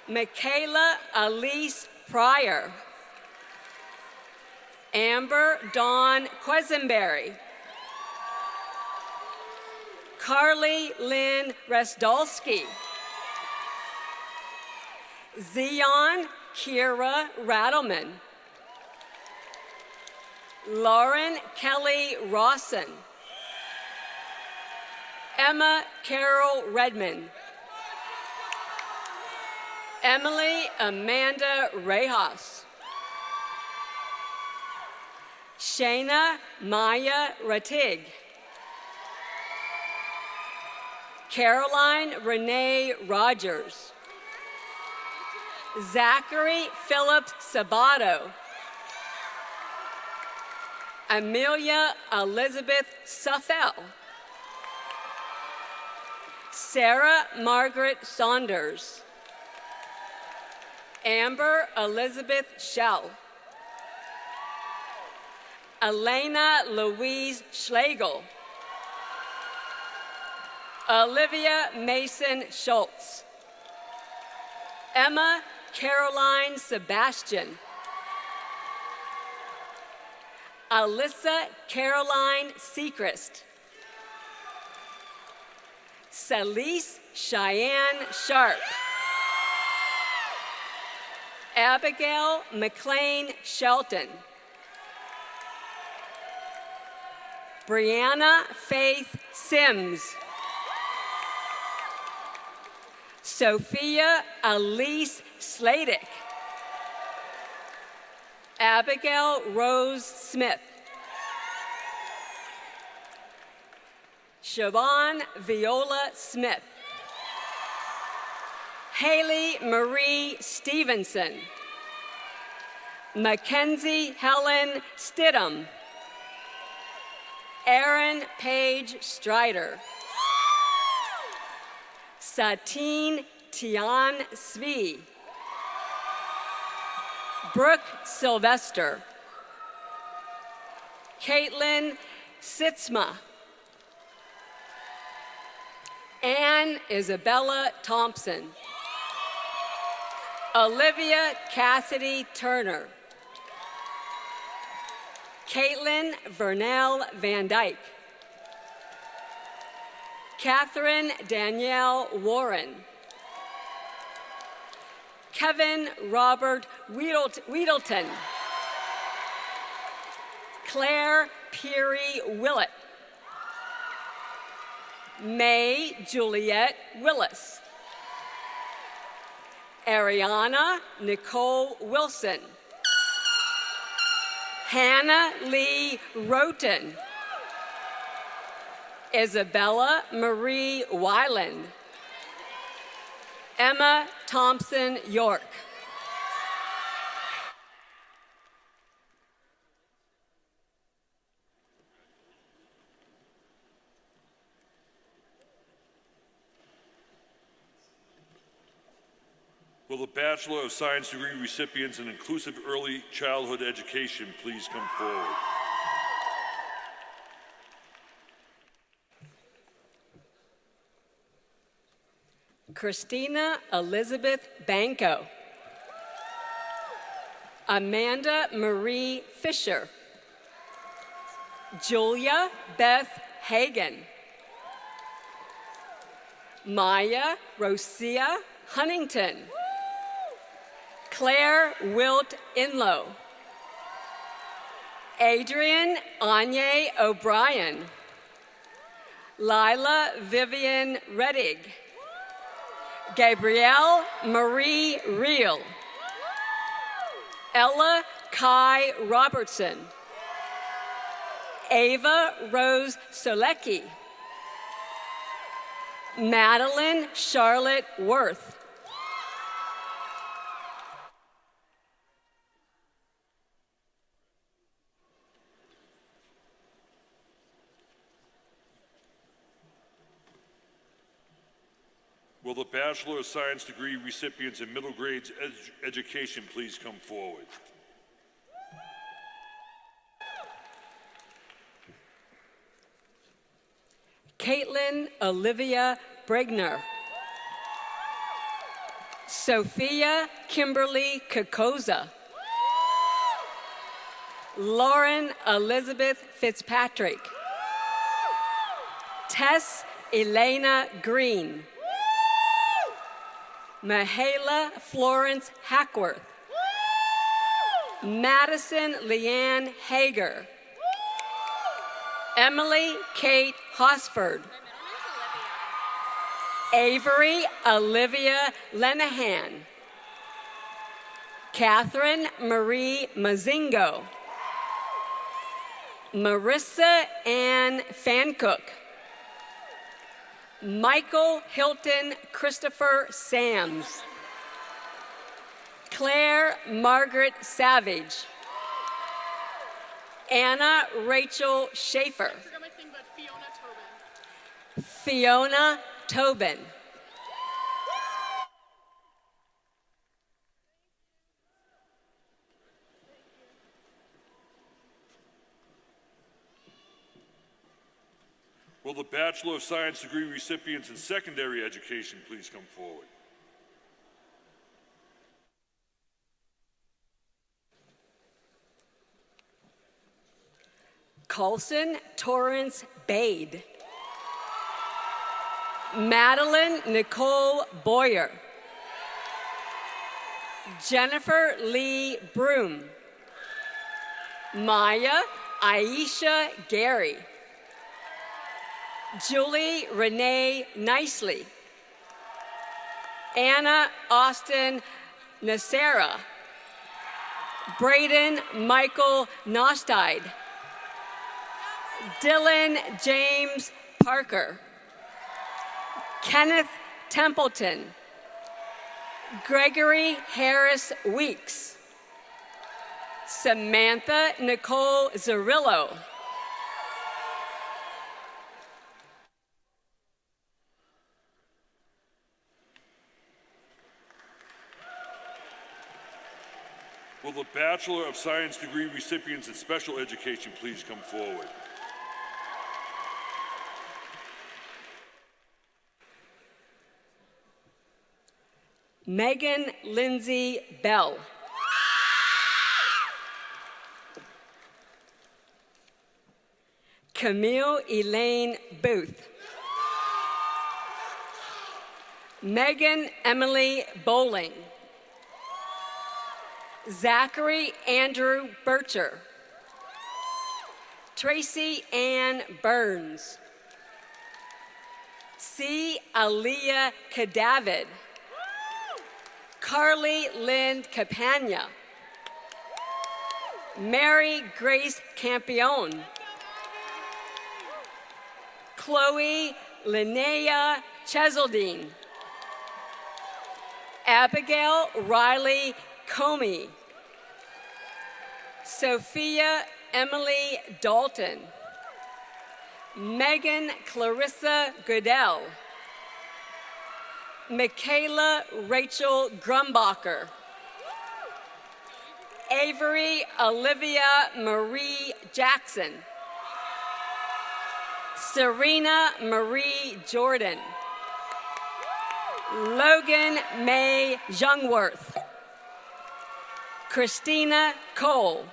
Michaela Elise Pryor. Amber Dawn Quisenberry. Carly Lynn Resdolski. Zion Kira Rattleman. Lauren Kelly Rawson. Emma Carol Redmond. Emily Amanda Rejas. Shayna Maya Ratig. Caroline Renee Rogers. Zachary Philip Sabato. Amelia Elizabeth Suffell. Sarah Margaret Saunders. Amber Elizabeth Schell. Elena Louise Schlegel. Olivia Mason Schultz. Emma Caroline Sebastian. Alyssa Caroline Sechrist. Celise Cheyenne Sharp. Abigail McLean Shelton. Brianna Faith Sims. Sophia Elise Sladek. Abigail Rose Smith. Siobhan Viola Smith. Haley Marie Stevenson. Mackenzie Helen Stidham. Erin Paige Strider. Satine Tian Svi. Brooke Sylvester. Caitlin Sitzma. Anne Isabella Thompson. Olivia Cassidy Turner. Caitlin Vernell Van Dyke. Catherine Danielle Warren. Kevin Robert Weedleton. Claire Peary Willett. May Juliet Willis. Ariana Nicole Wilson. Hannah Lee Roten. Isabella Marie Weiland. Emma Thompson York. Will the Bachelor of Science degree recipients in Inclusive Early Childhood Education please come forward? Christina Elizabeth Banco. Amanda Marie Fisher. Julia Beth Hagan. Maya Rosia Huntington. Claire Wilt Inlow. Adrian Anye O'Brien. Lila Vivian Reddig. Gabrielle Marie Reel. Ella Kai Robertson. Ava Rose Solecki. Madeline Charlotte Worth. Will the Bachelor of Science degree recipients in middle grades education please come forward? Caitlin Olivia Bregner. Sophia Kimberly Kokoza. Lauren Elizabeth Fitzpatrick. Tess Elena Green. Mahala Florence Hackworth. Madison Leanne Hager. Emily Kate Hosford. Avery Olivia Lenahan. Catherine Marie Mazingo. Marissa Ann Fancook. Michael Hilton Christopher Sams. Claire Margaret Savage. Anna Rachel Schaefer. Fiona Tobin. Will Will the Bachelor of Science degree recipients in secondary education please come forward? Colson Torrance Bade. Madeline Nicole Boyer. Jennifer Lee Broom. Maya Aisha Gary. Julie Renee Nicely. Anna Austin Nacera. Braden Michael Nostide. Dylan James Parker. Kenneth Templeton. Gregory Harris Weeks. Samantha Nicole Zarillo. Will the Bachelor of Science degree recipients in special education please come forward? Megan Lindsay Bell. Camille Elaine Booth. Megan Emily Bowling. Zachary Andrew Bircher. Tracy Ann Burns. C. Aaliyah Kadavid. Carly Lynn Capagna. Mary Grace Campione. Chloe Linnea Cheseldine. Abigail Riley Comey. Sophia Emily Dalton. Megan Clarissa Goodell. Michaela Rachel Grumbacher. Avery Olivia Marie Jackson. Serena Marie Jordan. Logan May Youngworth. Christina Cole.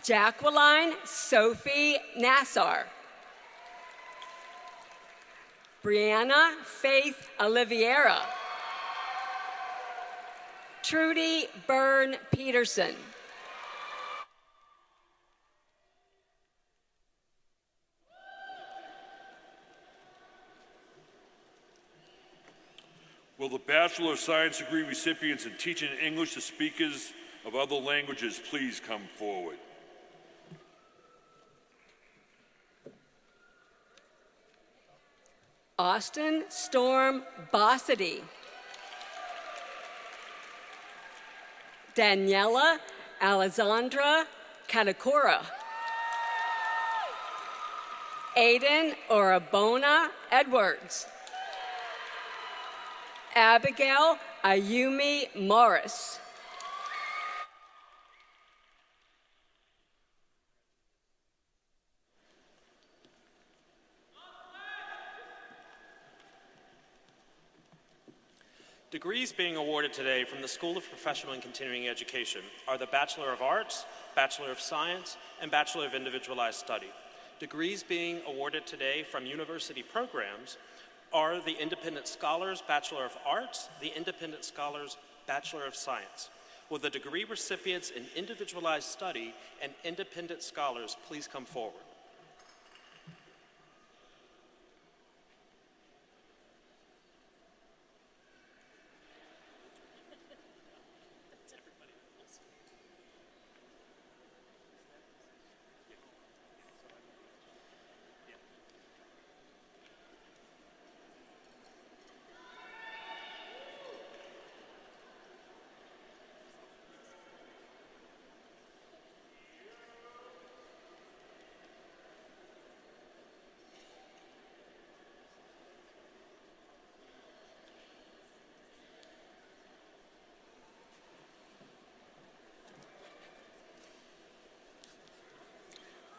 Jacqueline Sophie Nassar. Brianna Faith Oliveira. Trudy Byrne Peterson. Will the Bachelor of Science degree recipients in teaching English to speakers of other languages please come forward? Austin Storm Bossity. Daniela Alessandra Katakura. Aiden Orabona Edwards. Abigail Ayumi Morris. Degrees being awarded today from the School of Professional and Continuing Education are the Bachelor of Arts, Bachelor of Science, and Bachelor of Individualized Study. Degrees being awarded today from university programs are the Independent Scholars Bachelor of Arts, the Independent Scholars Bachelor of Science. Will the degree recipients in Individualized Study and Independent Scholars please come forward?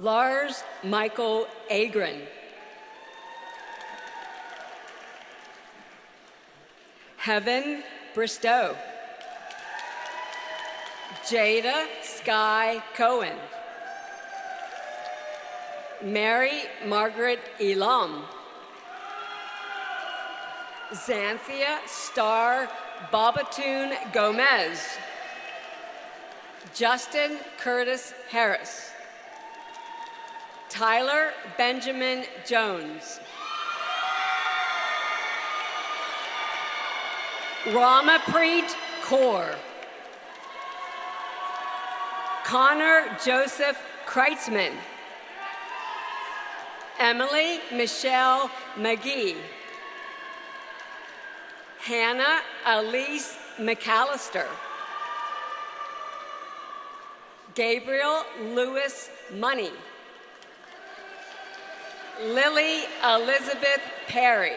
Lars Michael Agren. Heaven Bristow. Jada Sky Cohen. Mary Margaret Elam. Xanthia Star Babatoon Gomez. Justin Curtis Harris. Tyler Benjamin Jones. Ramapreet Kaur. Connor Joseph Kreitzman. Emily Michelle McGee. Hannah Elise McAllister. Gabriel Lewis Money. Lily Elizabeth Perry.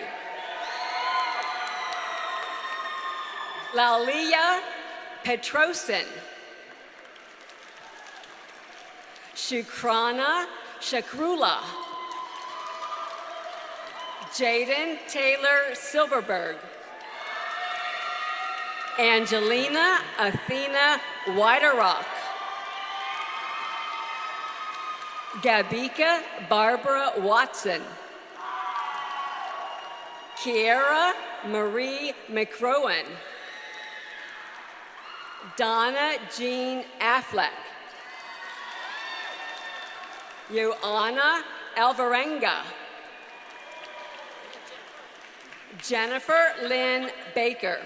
Lalia Petrosin. Shukrana Shakrula. Jaden Taylor Silverberg. Angelina Athena Widerock. Gabika Barbara Watson. Kiera Marie McRowan. Donna Jean Affleck. Joanna Alvarenga. Jennifer Lynn Baker.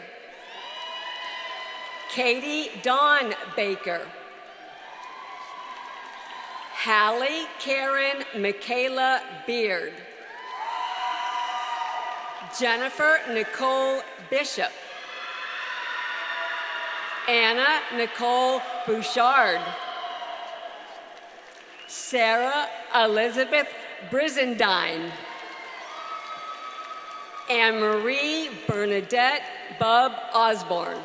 Katie Dawn Baker. Hallie Karen Michaela Beard. Jennifer Nicole Bishop. Anna Nicole Bouchard. Sarah Elizabeth Brizendine. Anne-Marie Bernadette Bub Osborne.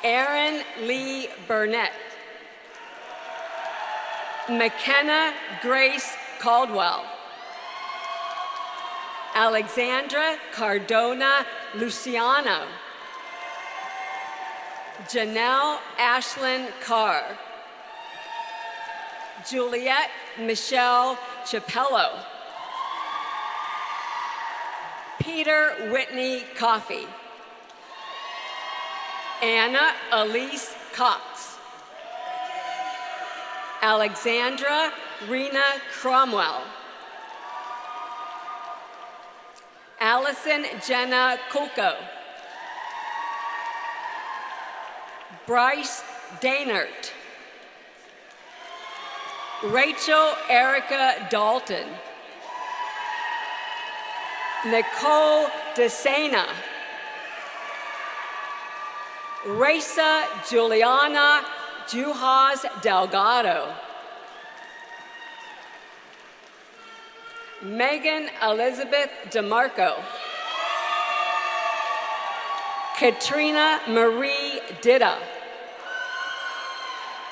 Erin Lee Burnett. McKenna Grace Caldwell. Alexandra Cardona Luciano. Janelle Ashlyn Carr. Juliette Michelle Chapello. Peter Whitney Coffey. Anna Elise Cox. Alexandra Rena Cromwell. Allison Jenna Kulko. Bryce Dainert. Rachel Erica Dalton. Nicole DeSena. Raisa Juliana Juhas Delgado. Megan Elizabeth DeMarco. Katrina Marie Didda.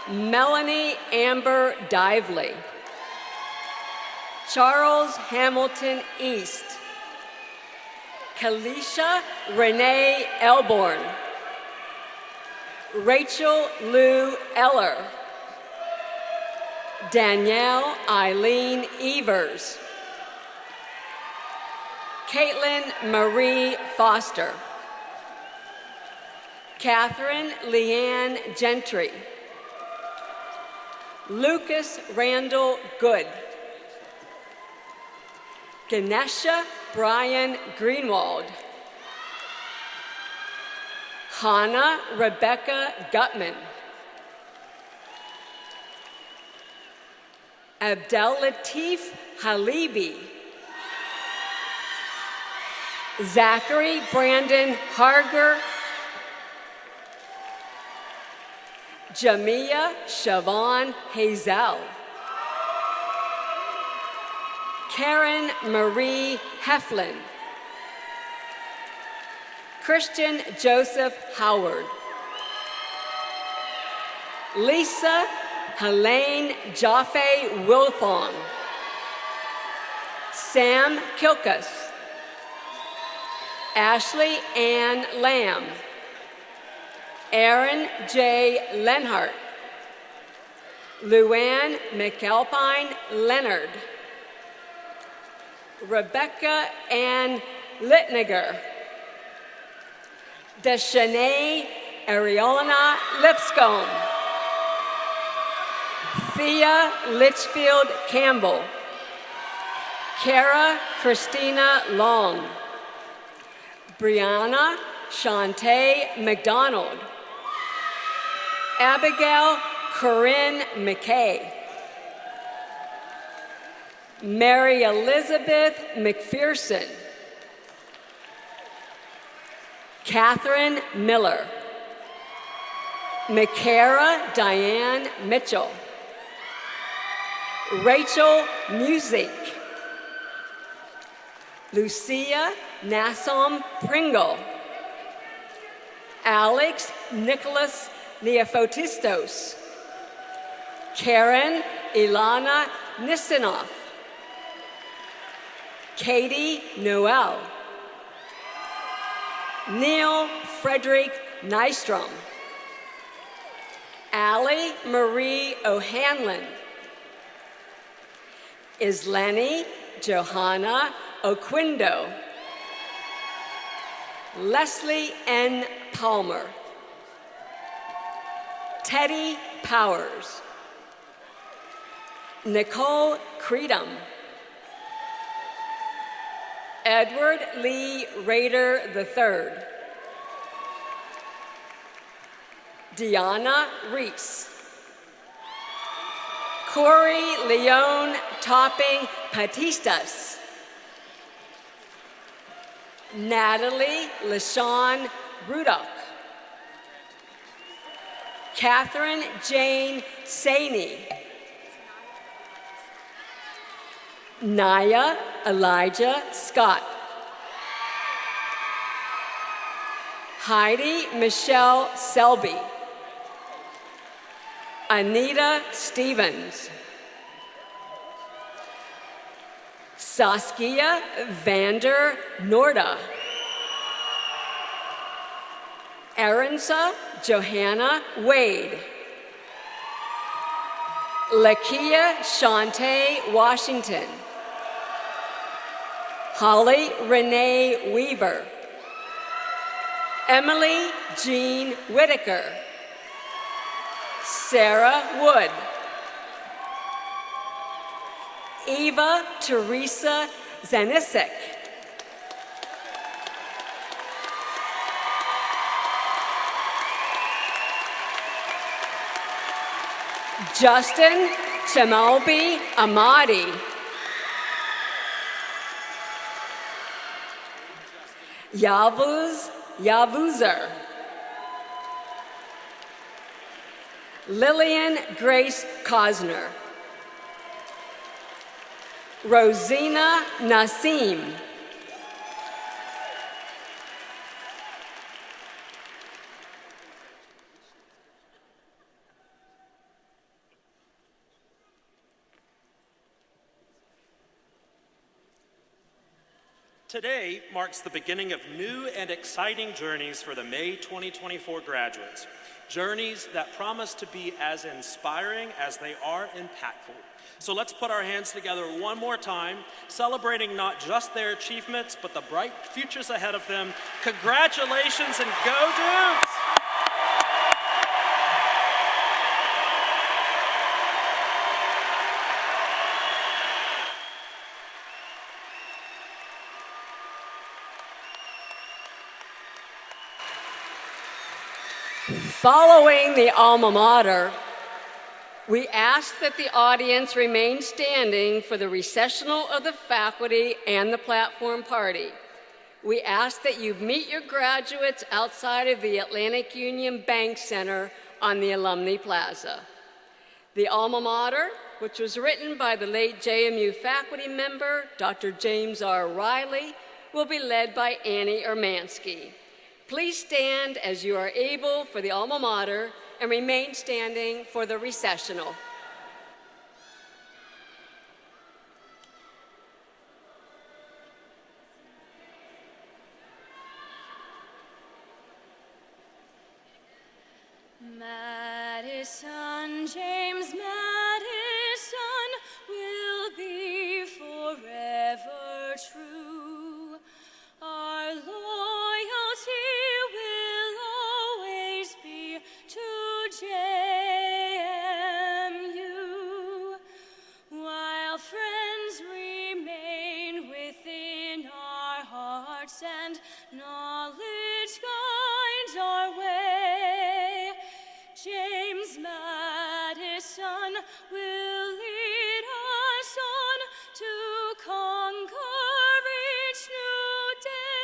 Melanie Amber Dively. Charles Hamilton East. Kalisha Renee Elborn. Rachel Lou Eller. Danielle Eileen Evers. Caitlin Marie Foster. Catherine Leanne Gentry. Lucas Randall Good. Ganesha Brian Greenwald. Hannah Rebecca Gutman. Abdel-Latif Halibi. Zachary Brandon Harger. Jamia Siobhan Hazel. Karen Marie Heflin. Christian Joseph Howard. Lisa Helene Jaffe Wilfong, Sam Kilkus, Ashley Ann Lamb, Aaron J. Lenhart, Luann McAlpine Leonard, Rebecca Ann Littniger, Deshanae Ariana Lipscomb, Thea Litchfield Campbell, Kara Christina Long, Brianna Shantae McDonald, Abigail Corinne McKay, Mary Elizabeth McPherson, Catherine Miller, McCara Diane Mitchell, Rachel Music, Lucia Nassom Pringle, Alex Nicholas Neophotistos, Karen Ilana Nisinoff, Katie Noel, Neil Frederick Nystrom, Allie Marie O'Hanlon, Islani Johanna Oquindo, Leslie N. Palmer, Teddy Powers, Nicole Creedom, Edward Lee Rader III, Deanna Reese, Corey Leon Topping Patistas, Natalie LaShawn Rudock, Catherine Jane Saney, Naya Elijah Scott, Heidi Michelle Selby, Anita Stevens, Saskia Vander Norda, Aransa Johanna Wade, Lakia Shantae Washington, Holly Renee Weaver, Emily Jean Whitaker, Sarah Wood, Eva Teresa Zanisek, Justin Chamalbi Amadi, Yavuz Yavuzer, Lillian Grace Cosner, Rosina Nassim, Today marks the beginning of new and exciting journeys for the May 2024 graduates. Journeys that promise to be as inspiring as they are impactful. So let's put our hands together one more time, celebrating not just their achievements, but the bright futures ahead of them. Congratulations and go Dudes! Following the alma mater, we ask that the audience remain standing for the recessional of the faculty and the platform party. We ask that you meet your graduates outside of the Atlantic Union Bank Center on the Alumni Plaza. The alma mater, which was written by the late JMU faculty member, Dr. James R. Riley, will be led by Annie Ermansky. Please stand as you are able for the alma mater and remain standing for the recessional. thoughts and knowledge guides our way. James Madison will lead us on to conquer each new day.